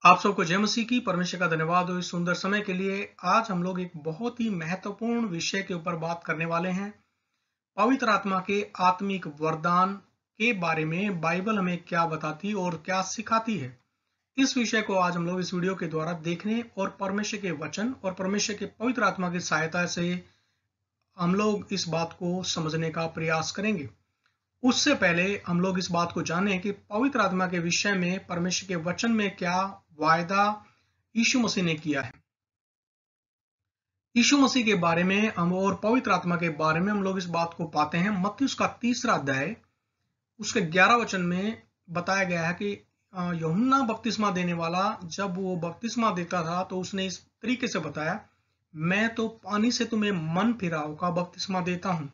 आप सबको जय मसीह की। परमेश्वर का धन्यवाद हो इस सुंदर समय के लिए। आज हम लोग एक बहुत ही महत्वपूर्ण विषय के ऊपर बात करने वाले हैं। पवित्र आत्मा के आत्मिक वरदान के बारे में बाइबल हमें क्या बताती और क्या सिखाती है। इस विषय को आज हम लोग इस वीडियो के द्वारा देखने और परमेश्वर के वचन और परमेश्वर के पवित्र आत्मा की सहायता से हम लोग इस बात को समझने का प्रयास करेंगे। उससे पहले हम लोग इस बात को जानें कि पवित्र आत्मा के विषय में परमेश्वर के वचन में क्या वायदा यीशु मसीह ने किया है। यीशु मसीह के बारे में हम और पवित्र आत्मा के बारे में हम लोग इस बात को पाते हैं। मत्ती उसका 3 अध्याय उसके 11 वचन में बताया गया है कि यूहन्ना बपतिस्मा देने वाला जब वो बपतिस्मा देता था तो उसने इस तरीके से बताया, मैं तो पानी से तुम्हें मन फिराव का बपतिस्मा देता हूं,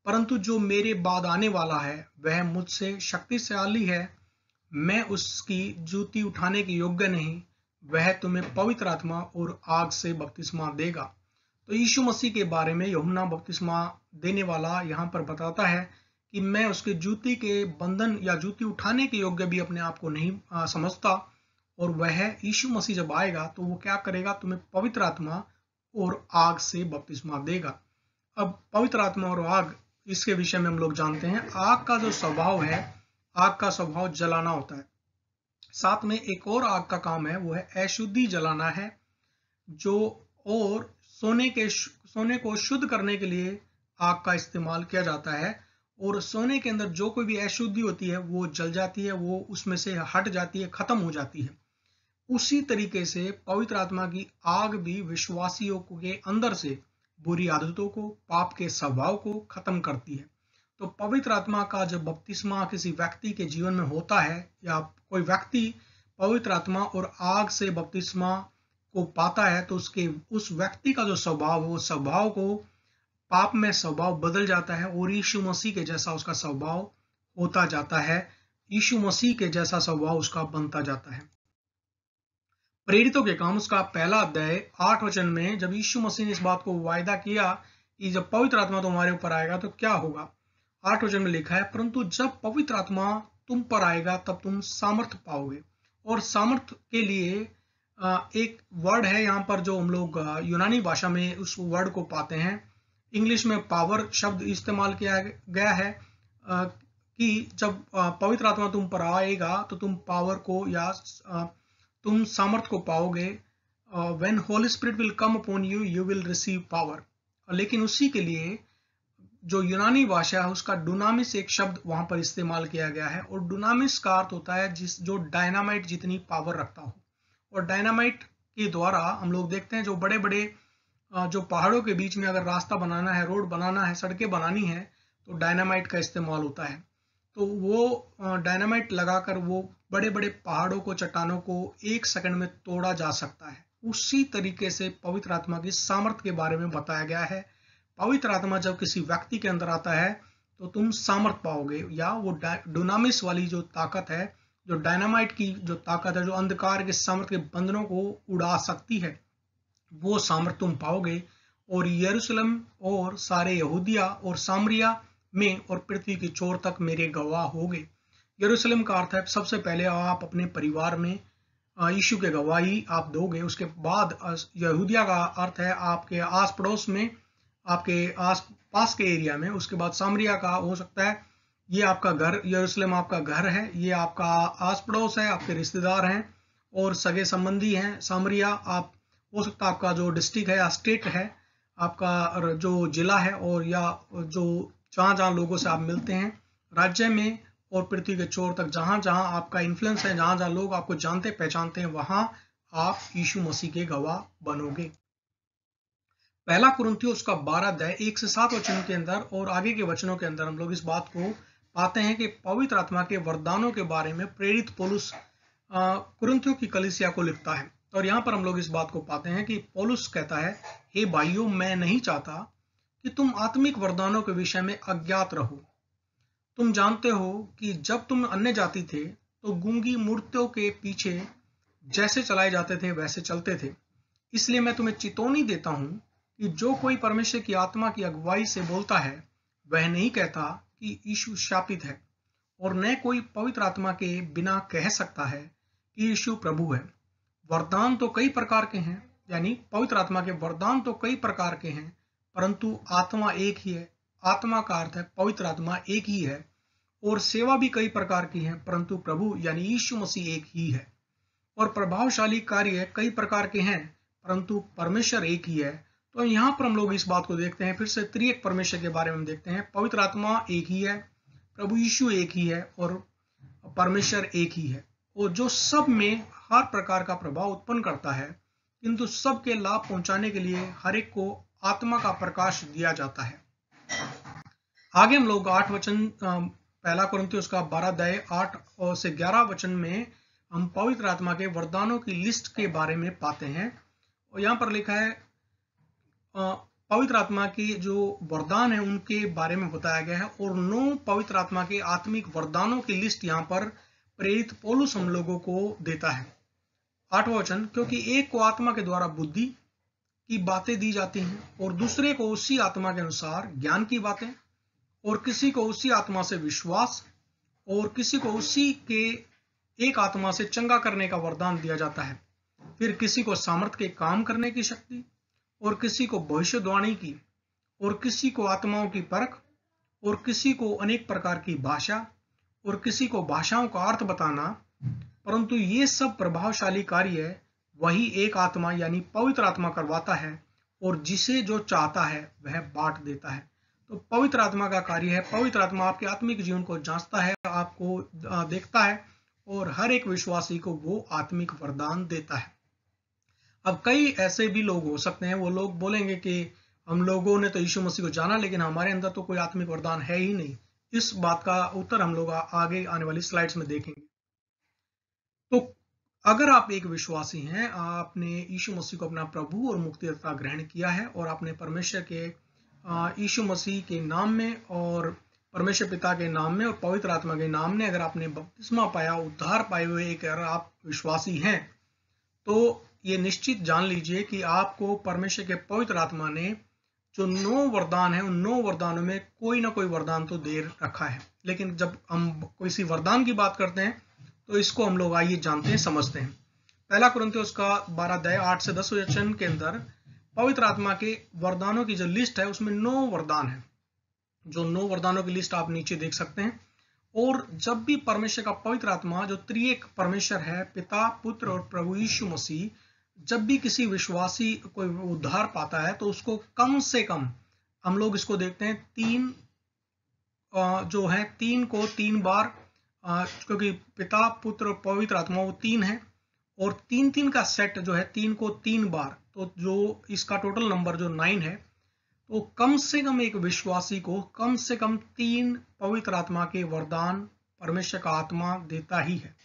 परंतु जो मेरे बाद आने वाला है वह मुझसे शक्तिशाली है, मैं उसकी जूती उठाने के योग्य नहीं, वह तुम्हें पवित्र आत्मा और आग से बपतिस्मा देगा। तो यीशु मसीह के बारे में यूहन्ना बपतिस्मा देने वाला यहाँ पर बताता है कि मैं उसके जूती के बंधन या जूती उठाने के योग्य भी अपने आप को नहीं समझता, और वह यीशु मसीह जब आएगा तो वो क्या करेगा, तुम्हें पवित्र आत्मा और आग से बपतिस्मा देगा। अब पवित्र आत्मा और आग, इसके विषय में हम लोग जानते हैं। आग का जो स्वभाव है, आग का स्वभाव जलाना होता है। साथ में एक और आग का काम है, वो है अशुद्धि जलाना है। जो और सोने को शुद्ध करने के लिए आग का इस्तेमाल किया जाता है, और सोने के अंदर जो कोई भी अशुद्धि होती है वो जल जाती है, वो उसमें से हट जाती है, खत्म हो जाती है। उसी तरीके से पवित्र आत्मा की आग भी विश्वासियों के अंदर से बुरी आदतों को, पाप के स्वभाव को खत्म करती है। तो पवित्र आत्मा का जब बपतिस्मा किसी व्यक्ति के जीवन में होता है, या कोई व्यक्ति पवित्र आत्मा और आग से बपतिस्मा को पाता है, तो उस व्यक्ति का जो स्वभाव है, वो स्वभाव को पाप में स्वभाव बदल जाता है और यीशु मसीह के जैसा उसका स्वभाव होता जाता है। यीशु मसीह के जैसा स्वभाव उसका बनता जाता है। प्रेरितों के काम उसका 1 अध्याय 8 वचन में जब यीशु मसीह ने इस बात को वायदा किया कि जब पवित्र आत्मा तुम्हारे ऊपर आएगा तो क्या होगा, 8 वचन में लिखा है, परंतु जब पवित्र आत्मा तुम पर आएगा तब तुम सामर्थ्य पाओगे। और सामर्थ्य के लिए एक वर्ड है यहाँ पर जो हम लोग यूनानी भाषा में उस वर्ड को पाते हैं। इंग्लिश में पावर शब्द इस्तेमाल किया गया है कि जब पवित्र आत्मा तुम पर आएगा तो तुम पावर को या तुम सामर्थ्य को पाओगे। When Holi spirit will come upon you, you will receive power. लेकिन उसी के लिए जो यूनानी भाषा है उसका डुनामिस एक शब्द वहां पर इस्तेमाल किया गया है, और डुनामिस का अर्थ होता है जो डायनामाइट जितनी पावर रखता हो। और डायनामाइट के द्वारा हम लोग देखते हैं जो बड़े बड़े जो पहाड़ों के बीच में अगर रास्ता बनाना है, रोड बनाना है, सड़कें बनानी है, तो डायनामाइट का इस्तेमाल होता है। तो वो डायनामाइट लगाकर वो बड़े बड़े पहाड़ों को, चट्टानों को 1 सेकंड में तोड़ा जा सकता है। उसी तरीके से पवित्र आत्मा की सामर्थ्य के बारे में बताया गया है। पवित्र आत्मा जब किसी व्यक्ति के अंदर आता है तो तुम सामर्थ्य पाओगे, या वो डुनामिस वाली जो ताकत है, जो डायनामाइट की जो ताकत है, जो अंधकार के सामर्थ्य के बंधनों को उड़ा सकती है, वो सामर्थ्य तुम पाओगे। और यरूशलेम और सारे यहूदिया और सामरिया में और पृथ्वी की छोर तक मेरे गवाह होगे। यरूशलेम का अर्थ है सबसे पहले आप अपने परिवार में यीशु के गवाही आप दोगे। उसके बाद यहूदिया का अर्थ है आपके आस पड़ोस में, आपके आस पास के एरिया में। उसके बाद सामरिया का हो सकता है ये आपका घर, यरूशलेम आपका घर है, ये आपका आस पड़ोस है, आपके रिश्तेदार हैं और सगे संबंधी हैं। सामरिया आप हो सकता है आपका जो डिस्ट्रिक्ट है या स्टेट है, आपका जो जिला है, और या जो जहाँ जहाँ लोगों से आप मिलते हैं राज्य में और पृथ्वी के छोर तक, जहाँ जहाँ आपका इन्फ्लुएंस है, जहाँ जहाँ लोग आपको जानते पहचानते हैं, वहां आप यीशु मसीह के गवाह बनोगे। 1 कुरिन्थियों उसका 12 अध्याय 1 से 7 वचनों के अंदर और आगे के वचनों के अंदर हम लोग इस बात को पाते हैं कि पवित्र आत्मा के वरदानों के बारे में प्रेरित पौलुस कुरिन्थियों की कलीसिया को लिखता है। और यहाँ पर हम लोग इस बात को पाते हैं कि पौलुस कहता है, हे भाइयों, मैं नहीं चाहता कि तुम आत्मिक वरदानों के विषय में अज्ञात रहो। तुम जानते हो कि जब तुम अन्य जाति थे तो गूंगी मूर्तियों के पीछे जैसे चलाए जाते थे वैसे चलते थे। इसलिए मैं तुम्हें चेतावनी देता हूं कि जो कोई परमेश्वर की आत्मा की अगुवाई से बोलता है वह नहीं कहता कि यीशु शापित है, और न कोई पवित्र आत्मा के बिना कह सकता है कि यीशु प्रभु है। वरदान तो कई प्रकार के हैं, यानी पवित्र आत्मा के वरदान तो कई प्रकार के हैं, परंतु आत्मा एक ही है। आत्मा का अर्थ है पवित्र आत्मा एक ही है। और सेवा भी कई प्रकार की है, परंतु प्रभु यानी यीशु मसीह एक ही है। और प्रभावशाली कार्य कई प्रकार के हैं, परंतु परमेश्वर एक ही है। तो यहाँ पर हम लोग इस बात को देखते हैं, फिर से त्रिएक परमेश्वर के बारे में देखते हैं। पवित्र आत्मा एक ही है, प्रभु यीशु एक ही है और परमेश्वर एक ही है, और जो सब में हर प्रकार का प्रभाव उत्पन्न करता है, किंतु सबके लाभ पहुंचाने के लिए हर एक को आत्मा का प्रकाश दिया जाता है। आगे हम लोग 8 वचन, पहला कुरिन्थियों का 12 अध्याय 8 से 11 वचन में हम पवित्र आत्मा के वरदानों की लिस्ट के बारे में पाते हैं। और यहाँ पर लिखा है पवित्र आत्मा के जो वरदान है उनके बारे में बताया गया है, और 9 पवित्र आत्मा के आत्मिक वरदानों की लिस्ट यहाँ पर प्रेरित पौलुस हम लोगों को देता है। 8वां वचन, क्योंकि एक को आत्मा के द्वारा बुद्धि की बातें दी जाती हैं, और दूसरे को उसी आत्मा के अनुसार ज्ञान की बातें, और किसी को उसी आत्मा से विश्वास, और किसी को उसी के एक आत्मा से चंगा करने का वरदान दिया जाता है। फिर किसी को सामर्थ के काम करने की शक्ति, और किसी को भविष्यवाणी की, और किसी को आत्माओं की परख, और किसी को अनेक प्रकार की भाषा, और किसी को भाषाओं का अर्थ बताना। परंतु ये सब प्रभावशाली कार्य वही एक आत्मा यानी पवित्र आत्मा करवाता है, और जिसे जो चाहता है वह बांट देता है। तो पवित्र आत्मा का कार्य है, पवित्र आत्मा आपके आत्मिक जीवन को जांचता है, आपको देखता है, और हर एक विश्वासी को वो आत्मिक वरदान देता है। अब कई ऐसे भी लोग हो सकते हैं, वो लोग बोलेंगे कि हम लोगों ने तो यीशु मसीह को जाना, लेकिन हमारे अंदर तो कोई आत्मिक वरदान है ही नहीं। इस बात का उत्तर हम लोग आगे आने वाली स्लाइड्स में देखेंगे। तो अगर आप एक विश्वासी हैं, आपने यीशु मसीह को अपना प्रभु और मुक्तिदाता ग्रहण किया है, और आपने परमेश्वर के यीशु मसीह के नाम में और परमेश्वर पिता के नाम में और पवित्र आत्मा के नाम में अगर आपने बपतिस्मा पाया, उद्धार पाए हुए अगर आप विश्वासी हैं, तो ये निश्चित जान लीजिए कि आपको परमेश्वर के पवित्र आत्मा ने जो 9 वरदान है, उन 9 वरदानों में कोई ना कोई वरदान तो दे रखा है। लेकिन जब हम किसी वरदान की बात करते हैं तो इसको हम लोग आइए जानते हैं, समझते हैं। पहला कुरिन्थियों का 12 अध्याय 8 से 10 वचन के अंदर पवित्र आत्मा के वरदानों की जो लिस्ट है उसमें 9 वरदान है। जो 9 वरदानों की लिस्ट आप नीचे देख सकते हैं। और जब भी परमेश्वर का पवित्र आत्मा जो त्रिएक परमेश्वर है, पिता, पुत्र और प्रभु यीशु मसीह, जब भी किसी विश्वासी कोई उद्धार पाता है तो उसको कम से कम, हम लोग इसको देखते हैं 3 जो है 3 को 3 बार, क्योंकि पिता, पुत्र और पवित्र आत्मा वो 3 है, और 3-3 का सेट जो है 3 को 3 बार, तो जो इसका टोटल नंबर जो 9 है, तो कम से कम एक विश्वासी को कम से कम 3 पवित्र आत्मा के वरदान परमेश्वर का आत्मा देता ही है।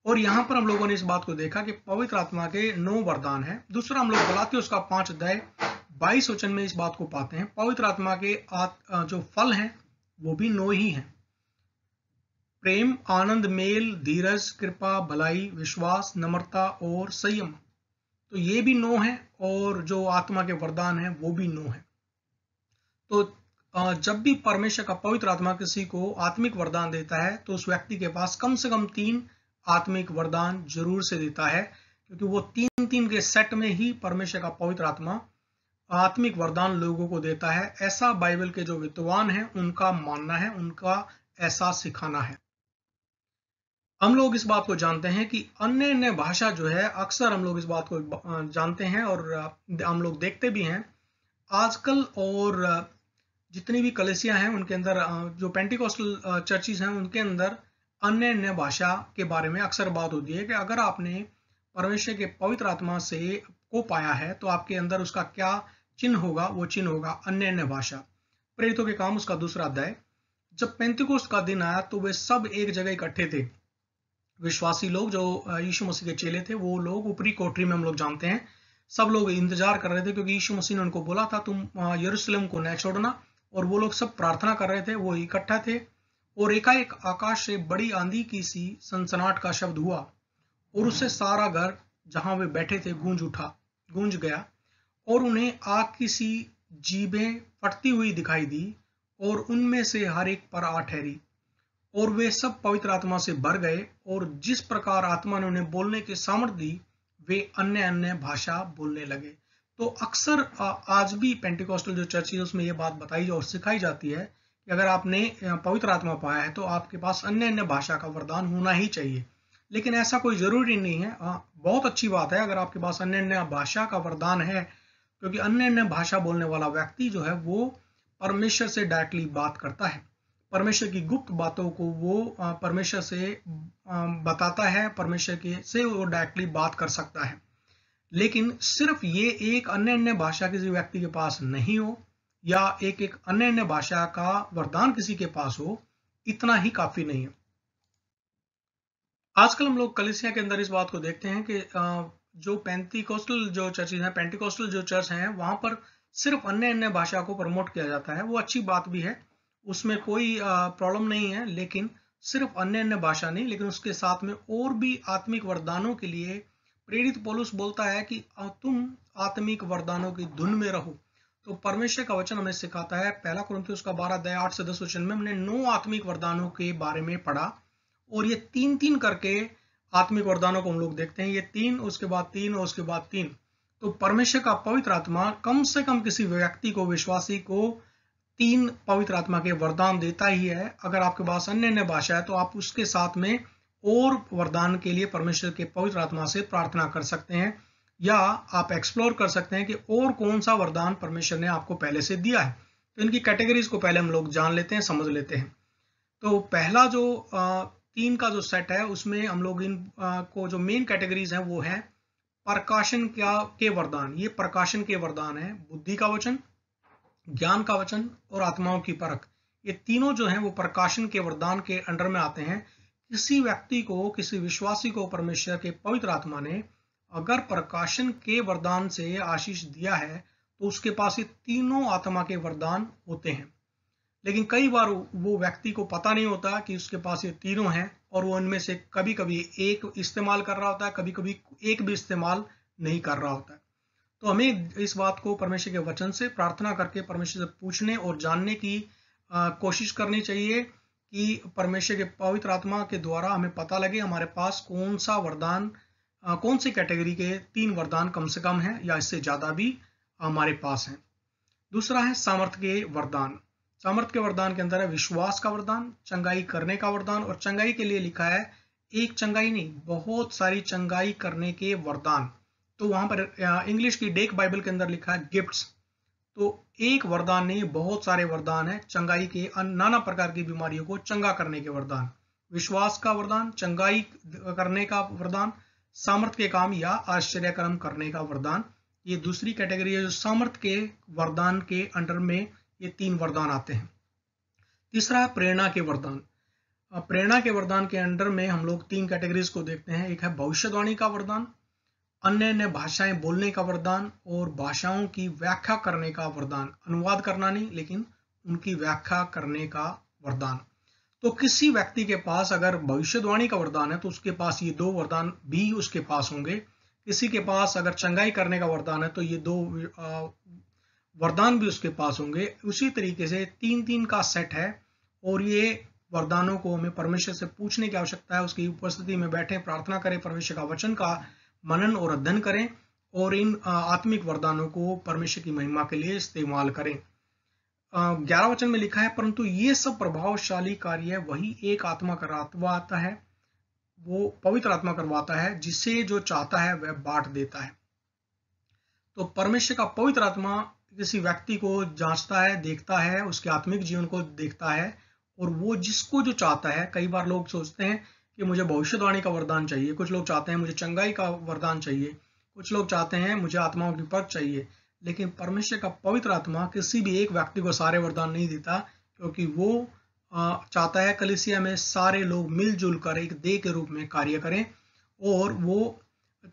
और यहाँ पर हम लोगों ने इस बात को देखा कि पवित्र आत्मा के 9 वरदान है। दूसरा हम लोग गलातियों का 5 अध्याय 22 वचन में इस बात को पाते हैं, पवित्र आत्मा के जो फल हैं वो भी 9 ही हैं। प्रेम, आनंद, मेल, धीरज, कृपा, भलाई, विश्वास, नम्रता और संयम, तो ये भी 9 है, और जो आत्मा के वरदान है वो भी 9 है। तो जब भी परमेश्वर का पवित्र आत्मा किसी को आत्मिक वरदान देता है तो उस व्यक्ति के पास कम से कम 3 आत्मिक वरदान जरूर से देता है, क्योंकि वो 3-3 के सेट में ही परमेश्वर का पवित्र आत्मा आत्मिक वरदान लोगों को देता है। ऐसा बाइबल के जो विद्वान हैं उनका मानना है, उनका ऐसा सिखाना है। हम लोग इस बात को जानते हैं कि अन्य भाषा जो है, अक्सर हम लोग इस बात को जानते हैं और हम लोग देखते भी हैं आजकल, और जितनी भी कलीसियां हैं उनके अंदर, जो पेंटिकोस्टल चर्चिज हैं उनके अंदर अन्य भाषा के बारे में अक्सर बात होती है कि अगर आपने परमेश्वर के पवित्र आत्मा से को पाया है तो आपके अंदर उसका क्या चिन्ह होगा, वो चिन्ह होगा अन्य भाषा। प्रेरितों के काम उसका 2 अध्याय। जब पेंतिकोस्त का दिन आया तो वे सब एक जगह इकट्ठे थे। विश्वासी लोग जो यीशु मसीह के चेले थे, वो लोग ऊपरी कोठरी में, हम लोग जानते हैं, सब लोग इंतजार कर रहे थे, क्योंकि यीशु मसीह ने उनको बोला था तुम यरूशलेम को न छोड़ना, और वो लोग सब प्रार्थना कर रहे थे, वो इकट्ठा थे। और एकाएक आकाश से बड़ी आंधी की सी सनसनाहट का शब्द हुआ, और उससे सारा घर जहां वे बैठे थे गूंज गया, और उन्हें आग की सी जीभें फटती हुई दिखाई दी, और उनमें से हर एक पर आ ठहरी, और वे सब पवित्र आत्मा से भर गए, और जिस प्रकार आत्मा ने उन्हें बोलने की सामर्थ दी वे अन्य अन्य भाषा बोलने लगे। तो अक्सर आज भी पेंटिकॉस्टल जो चर्च है उसमें ये बात बताई और सिखाई जाती है कि अगर आपने पवित्र आत्मा पाया है तो आपके पास अन्य अन्य भाषा का वरदान होना ही चाहिए। लेकिन ऐसा कोई जरूरी नहीं है। बहुत अच्छी बात है अगर आपके पास अन्य अन्य भाषा का वरदान है, क्योंकि अन्य अन्य भाषा बोलने वाला व्यक्ति जो है वो परमेश्वर से डायरेक्टली बात करता है। परमेश्वर की गुप्त बातों को वो परमेश्वर से बताता है, परमेश्वर के से वो डायरेक्टली बात कर सकता है। लेकिन सिर्फ ये एक अन्य अन्य भाषा किसी व्यक्ति के पास नहीं हो या एक एक अन्य अन्य भाषा का वरदान किसी के पास हो, इतना ही काफी नहीं है। आजकल हम लोग कलीसिया के अंदर इस बात को देखते हैं कि जो पेंटिकोस्टल जो चर्चेज हैं, पेंटिकोस्टल जो चर्च हैं, वहां पर सिर्फ अन्य अन्य भाषा को प्रमोट किया जाता है। वो अच्छी बात भी है, उसमें कोई प्रॉब्लम नहीं है, लेकिन सिर्फ अन्य अन्य भाषा नहीं, लेकिन उसके साथ में और भी आत्मिक वरदानों के लिए प्रेरित पौलुस बोलता है कि तुम आत्मिक वरदानों की धुन में रहो। तो परमेश्वर का वचन हमें सिखाता है, पहला कुरिन्थियों का 12 अध्याय 8 से 10 वचन में हमने 9 आत्मिक वरदानों के बारे में पढ़ा, और ये 3-3 करके आत्मिक वरदानों को हम लोग देखते हैं। ये 3, उसके बाद 3 और उसके बाद 3। तो परमेश्वर का पवित्र आत्मा कम से कम किसी व्यक्ति को, विश्वासी को 3 पवित्र आत्मा के वरदान देता ही है। अगर आपके पास अन्य अन्य भाषा है तो आप उसके साथ में और वरदान के लिए परमेश्वर के पवित्र आत्मा से प्रार्थना कर सकते हैं, या आप एक्सप्लोर कर सकते हैं कि और कौन सा वरदान परमेश्वर ने आपको पहले से दिया है। तो इनकी कैटेगरीज को पहले हम लोग जान लेते हैं, समझ लेते हैं। तो पहला जो 3 का जो सेट है उसमें हम लोग इन को जो मेन कैटेगरीज हैं वो है प्रकाशन के वरदान। ये प्रकाशन के वरदान है, बुद्धि का वचन, ज्ञान का वचन और आत्माओं की परख। ये तीनों जो हैं वो प्रकाशन के वरदान के अंडर में आते हैं। किसी व्यक्ति को, किसी विश्वासी को परमेश्वर के पवित्र आत्मा ने अगर प्रकाशन के वरदान से आशीष दिया है तो उसके पास ये तीनों आत्मा के वरदान होते हैं। लेकिन कई बार वो व्यक्ति को पता नहीं होता कि उसके पास ये तीनों हैं, और वो इनमें से कभी कभी एक इस्तेमाल कर रहा होता है, कभी कभी एक भी इस्तेमाल नहीं कर रहा होता है। तो हमें इस बात को परमेश्वर के वचन से प्रार्थना करके परमेश्वर से पूछने और जानने की कोशिश करनी चाहिए कि परमेश्वर के पवित्र आत्मा के द्वारा हमें पता लगे हमारे पास कौन सा वरदान, कौन सी कैटेगरी के 3 वरदान कम से कम है या इससे ज्यादा भी हमारे पास है। दूसरा है सामर्थ्य के वरदान। सामर्थ्य के वरदान के अंदर है विश्वास का वरदान, चंगाई करने का वरदान, और चंगाई के लिए लिखा है एक चंगाई नहीं, बहुत सारी चंगाई करने के वरदान। तो वहां पर इंग्लिश की डेक बाइबल के अंदर लिखा है गिफ्ट्स। तो एक वरदान नहीं, बहुत सारे वरदान है चंगाई के, नाना प्रकार की बीमारियों को चंगा करने के वरदान। विश्वास का वरदान, चंगाई करने का वरदान, सामर्थ्य के काम या आश्चर्य कर्म करने का वरदान। ये दूसरी कैटेगरी है जो सामर्थ्य के वरदान के अंडर में ये 3 वरदान आते हैं। तीसरा है प्रेरणा के वरदान। प्रेरणा के वरदान के अंडर में हम लोग 3 कैटेगरीज को देखते हैं। एक है भविष्यवाणी का वरदान, अन्य अन्य भाषाएं बोलने का वरदान, और भाषाओं की व्याख्या करने का वरदान। अनुवाद करना नहीं, लेकिन उनकी व्याख्या करने का वरदान। तो किसी व्यक्ति के पास अगर भविष्यवाणी का वरदान है तो उसके पास ये 2 वरदान भी उसके पास होंगे। किसी के पास अगर चंगाई करने का वरदान है तो ये 2 वरदान भी उसके पास होंगे। उसी तरीके से 3-3 का सेट है, और ये वरदानों को हमें परमेश्वर से पूछने की आवश्यकता है। उसकी उपस्थिति में बैठे प्रार्थना करें, परमेश्वर का वचन का मनन और अध्ययन करें, और इन आत्मिक वरदानों को परमेश्वर की महिमा के लिए इस्तेमाल करें। 11 वचन में लिखा है, परंतु ये सब प्रभावशाली कार्य वही एक आत्मा करवाता है, वो पवित्र आत्मा करवाता है, जिसे जो चाहता है वह बांट देता है। तो परमेश्वर का पवित्र आत्मा किसी व्यक्ति को जांचता है, देखता है, उसके आत्मिक जीवन को देखता है, और वो जिसको जो चाहता है। कई बार लोग सोचते हैं कि मुझे भविष्यवाणी का वरदान चाहिए, कुछ लोग चाहते हैं मुझे चंगाई का वरदान चाहिए, कुछ लोग चाहते हैं मुझे आत्माओं की परख चाहिए। लेकिन परमेश्वर का पवित्र आत्मा किसी भी एक व्यक्ति को सारे वरदान नहीं देता, क्योंकि वो चाहता है कलीसिया में सारे लोग मिलजुल कर एक देह के रूप में कार्य करें, और वो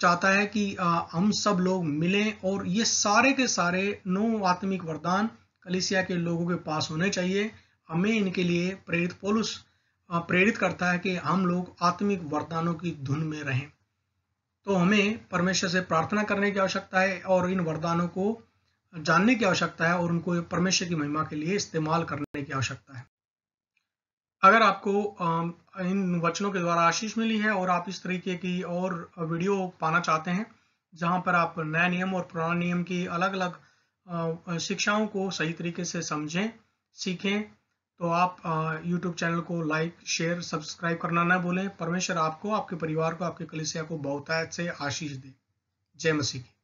चाहता है कि हम सब लोग मिलें, और ये सारे के सारे 9 आत्मिक वरदान कलीसिया के लोगों के पास होने चाहिए। हमें इनके लिए प्रेरित पौलुस प्रेरित करता है कि हम लोग आत्मिक वरदानों की धुन में रहें। तो हमें परमेश्वर से प्रार्थना करने की आवश्यकता है, और इन वरदानों को जानने की आवश्यकता है, और उनको परमेश्वर की महिमा के लिए इस्तेमाल करने की आवश्यकता है। अगर आपको इन वचनों के द्वारा आशीष मिली है और आप इस तरीके की और वीडियो पाना चाहते हैं जहाँ पर आप नए नियम और पुराने नियम की अलग अलग शिक्षाओं को सही तरीके से समझें, सीखें। तो आप YouTube चैनल को लाइक, शेयर, सब्सक्राइब करना ना भूलें। परमेश्वर आपको, आपके परिवार को, आपके कलीसिया को बहुतायत से आशीष दे। जय मसीह की।